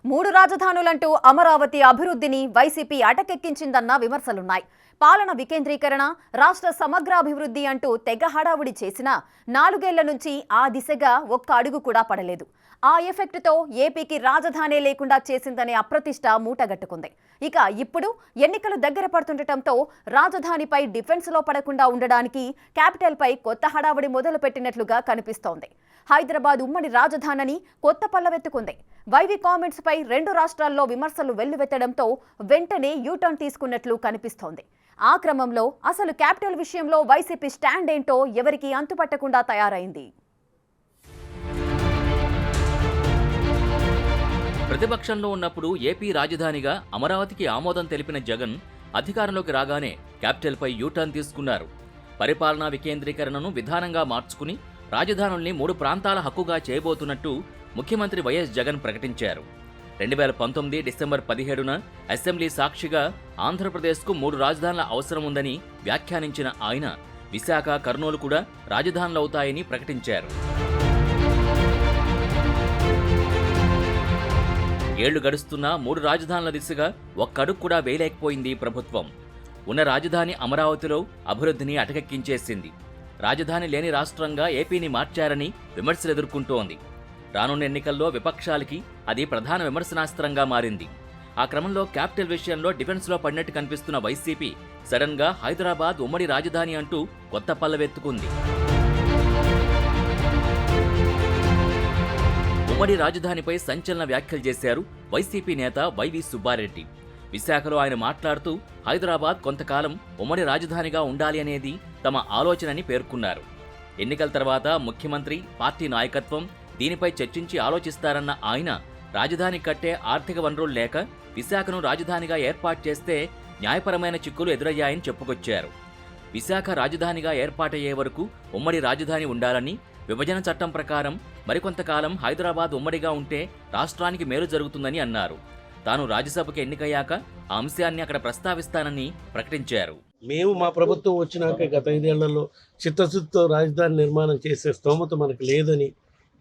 మూడు రాజధానులంటూ అమరావతి అభివృద్ధిని వైసీపీ అటకెక్కించిందన్న విమర్శలున్నాయి. పాలన వికేంద్రీకరణ, రాష్ట్ర సమగ్రాభివృద్ధి అంటూ తెగ హడావుడి చేసినా 4 ఏళ్ల నుంచి ఆ దిశగా ఒక్క అడుగు కూడా పడలేదు. ఆ ఎఫెక్ట్తో ఏపీకి రాజధానే లేకుండా చేసిందనే అప్రతిష్ట మూటగట్టుకుంది. ఇక ఇప్పుడు ఎన్నికలు దగ్గర పడుతుండటంతో రాజధానిపై డిఫెన్స్లో పడకుండా ఉండడానికి క్యాపిటల్పై కొత్త హడావుడి మొదలుపెట్టినట్లుగా కనిపిస్తోంది. హైదరాబాద్ ఉమ్మడి రాజధానిని కొత్త పల్లవెత్తుకుంది. వైవి కామెంట్స్ పై 2 రాష్ట్రాల్లో విమర్శలు వెల్లువెత్తడంతో వెంటనే యూటర్న్ తీసుకున్నట్లు కనిపిస్తోంది. ఆ క్రమంలో అసలు క్యాపిటల్ విషయంలో వైసీపీ స్టాండ్ ఏంటో ఎవరికీ అంతుపట్టకుండా తయారైంది. ప్రతిపక్షంలో ఉన్నప్పుడు ఏపీ రాజధానిగా అమరావతికి ఆమోదం తెలిపిన జగన్ అధికారంలోకి రాగానే క్యాపిటల్పై యూటర్న్ తీసుకున్నారు. పరిపాలనా వికేంద్రీకరణను విధానంగా మార్చుకుని రాజధానుల్ని 3 ప్రాంతాల హక్కుగా చేయబోతున్నట్టు ముఖ్యమంత్రి వైఎస్ జగన్ ప్రకటించారు. 2019 డిసెంబర్ 17న అసెంబ్లీ సాక్షిగా ఆంధ్రప్రదేశ్కు 3 రాజధానుల అవసరం ఉందని వ్యాఖ్యానించిన ఆయన విశాఖ, కర్నూలు కూడా రాజధానులవుతాయని ప్రకటించారు. 7 గడుస్తున్నా 3 రాజధానుల దిశగా ఒక్కడుగు కూడా వేయలేకపోయింది ప్రభుత్వం. ఉన్న రాజధాని అమరావతిలో అభివృద్ధిని అటకెక్కించేసింది. రాజధాని లేని రాష్ట్రంగా ఏపీని మార్చారని విమర్శలు ఎదుర్కొంటోంది. రానున్న ఎన్నికల్లో విపక్షాలకి అది ప్రధాన విమర్శనాస్త్రంగా మారింది. ఆ క్రమంలో క్యాపిటల్ విషయంలో డిఫెన్స్లో పడినట్టు కనిపిస్తున్న వైసీపీ సడన్ గా హైదరాబాద్ ఉమ్మడి రాజధాని అంటూ కొత్త పల్లవెత్తుకుంది. ఉమ్మడి రాజధానిపై సంచలన వ్యాఖ్యలు చేశారు వైసీపీ నేత వైవి సుబ్బారెడ్డి. విశాఖలో ఆయన మాట్లాడుతూ హైదరాబాద్ కొంతకాలం ఉమ్మడి రాజధానిగా ఉండాలి అనేది తమ ఆలోచనని పేర్కొన్నారు. ఎన్నికల తర్వాత ముఖ్యమంత్రి, పార్టీ నాయకత్వం దీనిపై చర్చించి ఆలోచిస్తారన్న ఆయన రాజధాని కట్టే ఆర్థిక వనరులు లేక విశాఖను రాజధానిగా ఏర్పాటు చేస్తే న్యాయపరమైన చిక్కులు ఎదురయ్యాయని చెప్పుకొచ్చారు. విశాఖ రాజధానిగా ఏర్పాటయ్యే వరకు ఉమ్మడి రాజధాని ఉండాలని, విభజన చట్టం ప్రకారం మరికొంతకాలం హైదరాబాద్ ఉమ్మడిగా ఉంటే రాష్ట్రానికి మేలు జరుగుతుందని అన్నారు. తాను రాజ్యసభకు ఎన్నికయ్యాక ఆ అంశాన్ని అక్కడ ప్రస్తావిస్తానని ప్రకటించారు. మేము మా ప్రభుత్వం వచ్చినాక గత 5 ఏళ్లలో చిత్తశుద్ధితో రాజధాని నిర్మాణం చేసే స్తోమత మనకు లేదని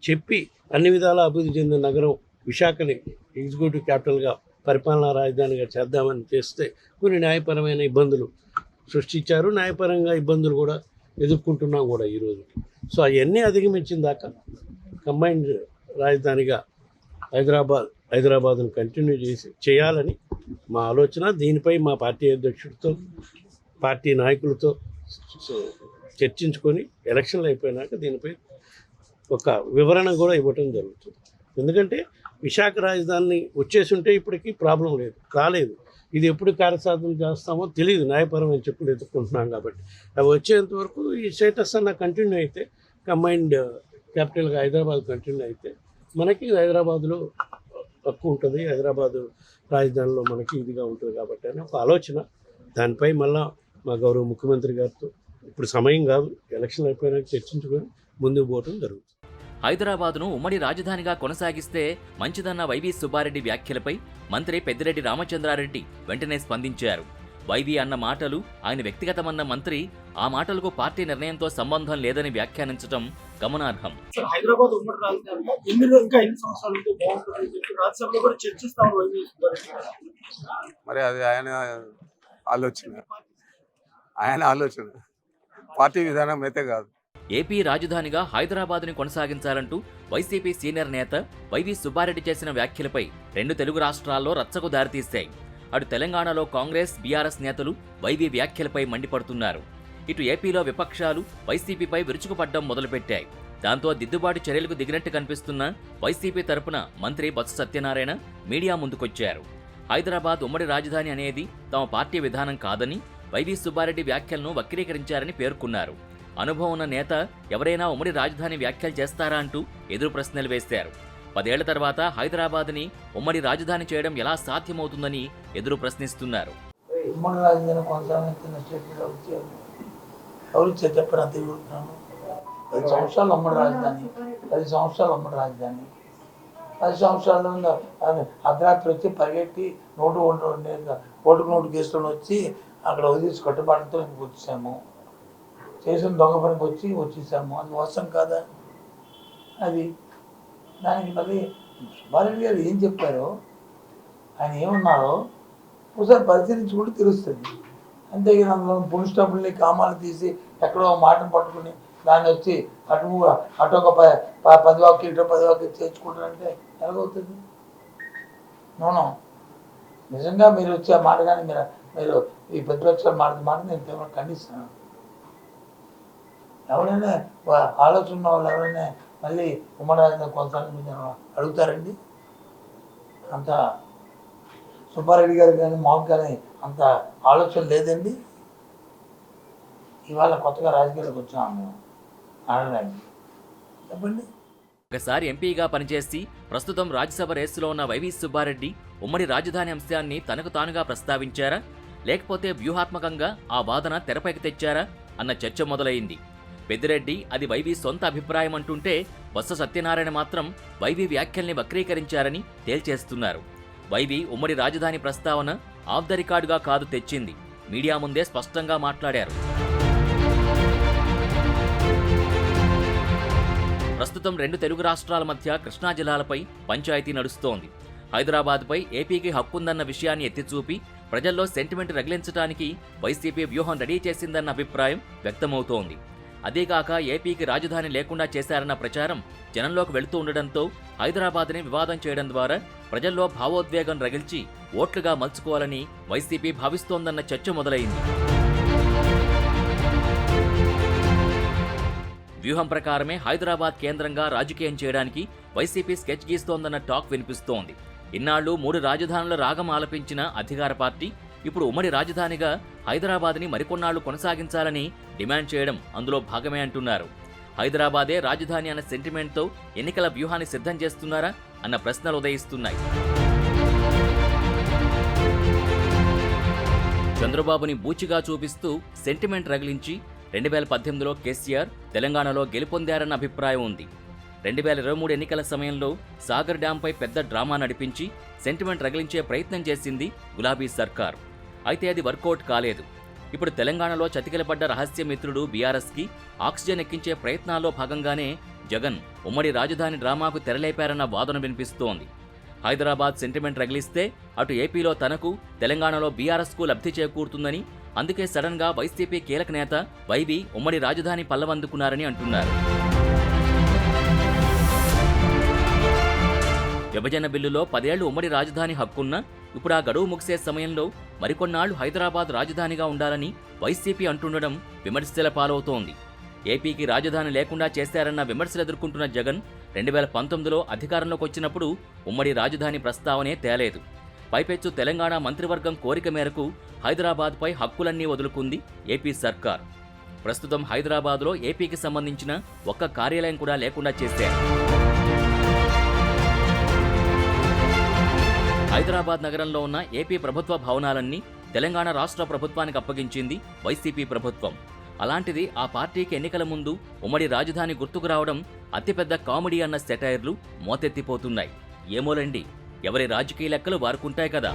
చెప్పి అన్ని విధాలా అభివృద్ధి చెందిన నగరం విశాఖని ఎగ్జిక్యూటివ్ క్యాపిటల్గా, పరిపాలనా రాజధానిగా చేద్దామని చేస్తే కొన్ని న్యాయపరమైన ఇబ్బందులు సృష్టించారు. న్యాయపరంగా ఇబ్బందులు కూడా ఎదుర్కొంటున్నాం కూడా ఈరోజు. సో అవన్నీ అధిగమించిన దాకా కంబైన్డ్ రాజధానిగా హైదరాబాద్ను కంటిన్యూ చేయాలని మా ఆలోచన. దీనిపై మా పార్టీ అధ్యక్షుడితో, పార్టీ నాయకులతో చర్చించుకొని ఎలక్షన్లు అయిపోయినాక దీనిపై ఒక వివరణ కూడా ఇవ్వటం జరుగుతుంది. ఎందుకంటే విశాఖ రాజధానిని వచ్చేసి ఉంటే ఇప్పటికీ ప్రాబ్లం లేదు, రాలేదు. ఇది ఎప్పుడు కార్యసాధన చేస్తామో తెలియదు, న్యాయపరమైన చెప్పులు ఎదుర్కొంటున్నాం కాబట్టి. అవి వచ్చేంత వరకు ఈ స్టేటస్ అన్న కంటిన్యూ అయితే, కంబైన్డ్ క్యాపిటల్గా హైదరాబాద్ కంటిన్యూ అయితే మనకి హైదరాబాద్లో తక్కువ ఉంటుంది, హైదరాబాదు రాజధానిలో మనకి ఇదిగా ఉంటుంది కాబట్టి అని ఒక ఆలోచన. దానిపై మళ్ళా మా గౌరవ ముఖ్యమంత్రి గారితో ఇప్పుడు సమయం కాదు, ఎలక్షన్ అయిపోయినాక చర్చించుకొని ముందుకు పోవడం జరుగుతుంది. హైదరాబాద్ను ఉమ్మడి రాజధానిగా కొనసాగిస్తే మంచిదన్న వైవి సుబ్బారెడ్డి వ్యాఖ్యలపై మంత్రి పెద్దిరెడ్డి రామచంద్రారెడ్డి వెంటనే స్పందించారు. వైవి అన్న మాటలు ఆయన వ్యక్తిగతమన్న మంత్రి ఆ మాటలకు పార్టీ నిర్ణయంతో సంబంధం లేదని వ్యాఖ్యానించడం గమనార్హం. హైదరాబాద్ ఉమ్మడి రాజధాని ఇంకా ఎన్ని సంవత్సరాలు ఉంటే బాగుంటుందని చెప్పి రాజ్యసభలో కూడా చర్చిస్తాము. మరి అది ఆయన ఆలోచన, పార్టీ విధానం అయితే కాదు. ఏపీ రాజధానిగా హైదరాబాద్ని కొనసాగించాలంటూ వైసీపీ సీనియర్ నేత వైవి సుబ్బారెడ్డి చేసిన వ్యాఖ్యలపై 2 తెలుగు రాష్ట్రాల్లో రచ్చకు దారితీశాయి. అటు తెలంగాణలో కాంగ్రెస్, బీఆర్ఎస్ నేతలు వైవి వ్యాఖ్యలపై మండిపడుతున్నారు. ఇటు ఏపీలో విపక్షాలు వైసీపీపై విరుచుకుపడ్డం మొదలుపెట్టాయి. దాంతో దిద్దుబాటు చర్యలకు దిగినట్టు కనిపిస్తున్న వైసీపీ తరపున మంత్రి బొత్స సత్యనారాయణ మీడియా ముందుకొచ్చారు. హైదరాబాద్ ఉమ్మడి రాజధాని అనేది తమ పార్టీ విధానం కాదని, వైవి సుబ్బారెడ్డి వ్యాఖ్యలను వక్రీకరించారని పేర్కొన్నారు. అనుభవం ఉన్న నేత ఎవరైనా ఉమ్మడి రాజధాని వ్యాఖ్యలు చేస్తారా అంటూ ఎదురు ప్రశ్నలు వేశారు. 10 ఏళ్ల తర్వాత హైదరాబాద్ని ఉమ్మడి రాజధాని చేయడం ఎలా సాధ్యమవుతుందని ఎదురు ప్రశ్నిస్తున్నారు. ఉమ్మడి రాజధాని కొనసాగించిన స్టేట్లో వచ్చారు, ఎవరు చెప్పారు? అంత 10 సంవత్సరాలు ఉమ్మడి రాజధాని, 10 సంవత్సరాలు ఉమ్మడి రాజధాని, 10 సంవత్సరాల్లో అర్ధరాత్రి వచ్చి పరిగెట్టి ఓటుకు నోటు కేసులను వచ్చి అక్కడ వదిలేసి కట్టుబాటుతో ఇంటికి వచ్చాము, చేసిన దొంగ పనికి వచ్చేసాము. అది వాస్తవం కాదా? అది దానికి మళ్ళీ సుబ్బారెడ్డి గారు ఏం చెప్పారో ఆయన ఏమన్నారో ఒకసారి పరిశీలించుకుంటే తెలుస్తుంది. అంతేగాని అందులో పులి స్టాపుల్ని కామాలు తీసి ఎక్కడో మాటను పట్టుకుని దాన్ని వచ్చి అటు ఒక 10 వాక్యం ఇటు 10 వాక్యం చేర్చుకుంటారంటే ఎలాగవుతుంది? నోనో, నిజంగా మీరు వచ్చే ఆ మాట కానీ మీరు ఈ ప్రతిపక్షాలు మాట నేను తీవ్రంగా ఖండిస్తున్నాను. ఎవరైనా ఆలోచన ఉన్న వాళ్ళు ఎవరైనా మళ్ళీ ఉమ్మడి రాజధాని కొనసాగించాలని అడుగుతారండి? అంత సుబ్బారెడ్డి గారు కానీ మాకు కానీ అంత ఆలోచన లేదండి. ఇవాళ కొత్తగా రాజకీయాలకు వచ్చాము మేము ఆడడానికి. చెప్పండి. ఒకసారి ఎంపీగా పనిచేసి ప్రస్తుతం రాజ్యసభ రేసులో ఉన్న వైవి సుబ్బారెడ్డి ఉమ్మడి రాజధాని అంశాన్ని తనకు తానుగా ప్రస్తావించారా, లేకపోతే వ్యూహాత్మకంగా ఆ వాదన తెరపైకి తెచ్చారా అన్న చర్చ మొదలైంది. పెద్దిరెడ్డి అది వైవి సొంత అభిప్రాయం అంటుంటే బొత్స సత్యనారాయణ మాత్రం వైవి వ్యాఖ్యల్ని వక్రీకరించారని తేల్చేస్తున్నారు. వైవి ఉమ్మడి రాజధాని ప్రస్తావన ఆఫ్ ద రికార్డుగా కాదు తెచ్చింది, మీడియా ముందే స్పష్టంగా మాట్లాడారు. ప్రస్తుతం 2 తెలుగు రాష్ట్రాల మధ్య కృష్ణా జిల్లాలపై పంచాయతీ నడుస్తోంది. హైదరాబాద్పై ఏపీకి హక్కుందన్న విషయాన్ని ఎత్తిచూపి ప్రజల్లో సెంటిమెంట్ రగిలించడానికి వైసీపీ వ్యూహం రెడీ చేసిందన్న అభిప్రాయం వ్యక్తమవుతోంది. అదేగాక ఏపీకి రాజధాని లేకుండా చేశారన్న ప్రచారం జనంలోకి వెళుతూ ఉండడంతో హైదరాబాద్ని వివాదం చేయడం ద్వారా ప్రజల్లో భావోద్వేగం రగిల్చి ఓట్లుగా మలుచుకోవాలని వైసీపీ భావిస్తోందన్న చర్చ మొదలైంది. వ్యూహం ప్రకారమే హైదరాబాద్ కేంద్రంగా రాజకీయం చేయడానికి వైసీపీ స్కెచ్ గీస్తోందన్న టాక్ వినిపిస్తోంది. ఇన్నాళ్లు 3 రాజధానుల రాగం ఆలపించిన అధికార పార్టీ ఇప్పుడు ఉమ్మడి రాజధానిగా హైదరాబాద్ని మరికొన్నాళ్లు కొనసాగించాలని డిమాండ్ చేయడం అందులో భాగమే అంటున్నారు. హైదరాబాదే రాజధాని అన్న సెంటిమెంట్తో ఎన్నికల వ్యూహాన్ని సిద్ధం చేస్తున్నారా అన్న ప్రశ్నలు ఉదయిస్తున్నాయి. చంద్రబాబుని బూచిగా చూపిస్తూ సెంటిమెంట్ రగిలించి 2018లో కేసీఆర్ తెలంగాణలో గెలుపొందారన్న అభిప్రాయం ఉంది. 2023 ఎన్నికల సమయంలో సాగర్ డ్యాంపై పెద్ద డ్రామా నడిపించి సెంటిమెంట్ రగిలించే ప్రయత్నం చేసింది గులాబీ సర్కార్. అయితే అది వర్కౌట్ కాలేదు. ఇప్పుడు తెలంగాణలో చతికిలబడ్డ రహస్య మిత్రుడు బీఆర్ఎస్కి ఆక్సిజన్ ఎక్కించే ప్రయత్నాల్లో భాగంగానే జగన్ ఉమ్మడి రాజధాని డ్రామాకు తెరలేపారన్న వాదన వినిపిస్తోంది. హైదరాబాద్ సెంటిమెంట్ రగిలిస్తే అటు ఏపీలో తనకు, తెలంగాణలో బీఆర్ఎస్కు లబ్ధి చేకూరుతుందని, అందుకే సడన్గా వైసీపీ కీలక నేత వైవి ఉమ్మడి రాజధాని పల్లవందుకున్నారని అంటున్నారు. విభజన బిల్లులో 10 ఏళ్లు ఉమ్మడి రాజధాని హక్కున్నా ఇప్పుడు ఆ గడువు ముగిసే సమయంలో మరికొన్నాళ్లు హైదరాబాద్ రాజధానిగా ఉండాలని వైసీపీ అంటుండడం విమర్శల పాలవుతోంది. ఏపీకి రాజధాని లేకుండా చేశారన్న విమర్శలు ఎదుర్కొంటున్న జగన్ 2019లో అధికారంలోకి వచ్చినప్పుడు ఉమ్మడి రాజధాని ప్రస్తావనే తేలేదు. పైపెచ్చు తెలంగాణ మంత్రివర్గం కోరిక మేరకు హైదరాబాద్పై హక్కులన్నీ వదులుకుంది ఏపీ సర్కార్. ప్రస్తుతం హైదరాబాద్లో ఏపీకి సంబంధించిన ఒక్క కార్యాలయం కూడా లేకుండా చేశారు. హైదరాబాద్ నగరంలో ఉన్న ఏపీ ప్రభుత్వ భవనాలన్నీ తెలంగాణ రాష్ట్ర ప్రభుత్వానికి అప్పగించింది వైసీపీ ప్రభుత్వం. అలాంటిది ఆ పార్టీకి ఎన్నికల ముందు ఉమ్మడి రాజధాని గుర్తుకు రావడం అతిపెద్ద కామెడీ అన్న సెటైర్లు మోతెత్తిపోతున్నాయి. ఏమోలండి, ఎవరి రాజకీయ లెక్కలు వారుకుంటాయి కదా.